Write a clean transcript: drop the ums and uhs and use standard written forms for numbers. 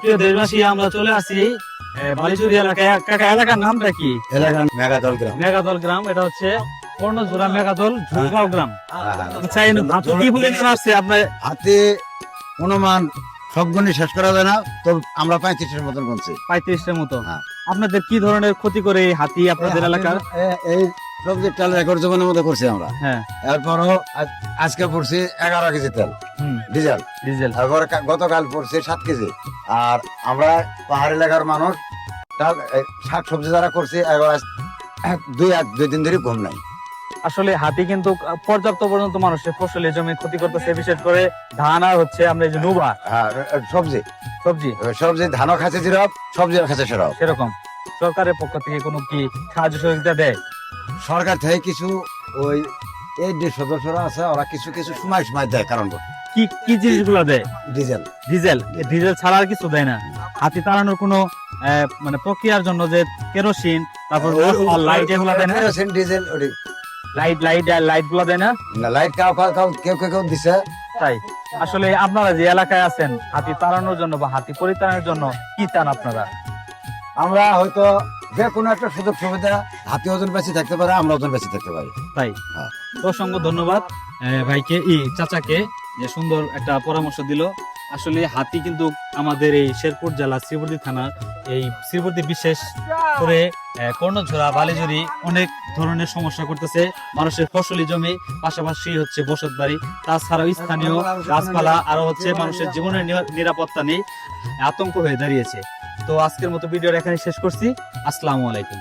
প্রিয় দেশবাসী, আমরা চলে আসি বালিচুরি এলাকায়। কাকা, এলাকার নামটা কি? এলাকার মেঘাদল গ্রাম। মেঘাদল গ্রাম। এটা হচ্ছে কর্ণজোড়া মেঘাদল ঝুলগাঁও গ্রাম। আচ্ছা, এই হাতি কি বলে নিয়ে আসছে আপনার? হাতে অনুমান সবগুলি শেষ করা যায় না, তো আমরা 35-এর মতন বলছি। 35টার মতো। হ্যাঁ। আপনাদের কি ধরনের ক্ষতি করে এই হাতি আপনাদের এলাকার? এই সবজি তেল রেকর্ড জীবনের মধ্যে করছি আমরা। হ্যাঁ। এরপরও আজকে পড়ছি 11 কেজি তেল ডিজেল। ডিজেল। তারপর গতকাল পড়ছে 7 কেজি। আর আমরা পাহাড় এলাকার মানুষ শাক সবজি যারা করছি এবার দুই দিন ধরে ঘুম নাই। আসলে হাতি কিন্তু পর্যাপ্ত পর্যন্ত মানুষের ফসলের জমি ক্ষতি করতেছে, বিশেষ করে ধান আর হচ্ছে আমরা এই যে নুবা হ্যাঁ, সবজি সবজি সবজি ধানও খাচ্ছে যেরকম, সবজিও খাচ্ছে সেরকম। সেরকম সরকারের পক্ষ থেকে কোনো কি সাহায্য সহযোগিতা দেয়? সরকার থেকে কিছু ওই এই যে সদস্যরা আছে ওরা কিছু কিছু সময় দেয়। কারণ কি কি জিনিসগুলো দেয়? ডিজেল। ডিজেল। ডিজেল ছাড়া আর কিছু দেয় না? হাতি তাড়ানোর কোনো মানে প্রক্রিয়ার জন্য যে কেরোসিন, তারপর লাইট এগুলো দেয় না? ডিজেল লাইট গুলো দেয় না? লাইট কেউ দিছে। তাই আসলে আপনারা যে এলাকায় আছেন, হাতি তাড়ানোর জন্য বা হাতি পরিত্রাণের জন্য কি চান আপনারা? আমরা হয়তো যে কোনো একটা সুযোগ সুবিধা, হাতি ওজন বেশি থাকতে পারে, আমরা ওজন বেশি থাকতে পারি। তাই হ্যাঁ। অসংখ্য ধন্যবাদ ভাইকে, চাচাকে, যে সুন্দর একটা পরামর্শ দিল। আসলে হাতি কিন্তু আমাদের এই শেরপুর জেলা শ্রীবর্দী থানার এই শ্রীবর্দী বিশেষ করে কর্ণঝোড়া বালিজুরি অনেক ধরনের সমস্যা করতেছে মানুষের ফসলি জমি, পাশাপাশি হচ্ছে বসত বাড়ি, তাছাড়াও স্থানীয় গাছপালা, আরো হচ্ছে মানুষের জীবনের নিরাপত্তা নেই, আতঙ্ক হয়ে দাঁড়িয়েছে। তো আজকের মতো ভিডিওটা এখানে শেষ করছি। আসসালামু আলাইকুম।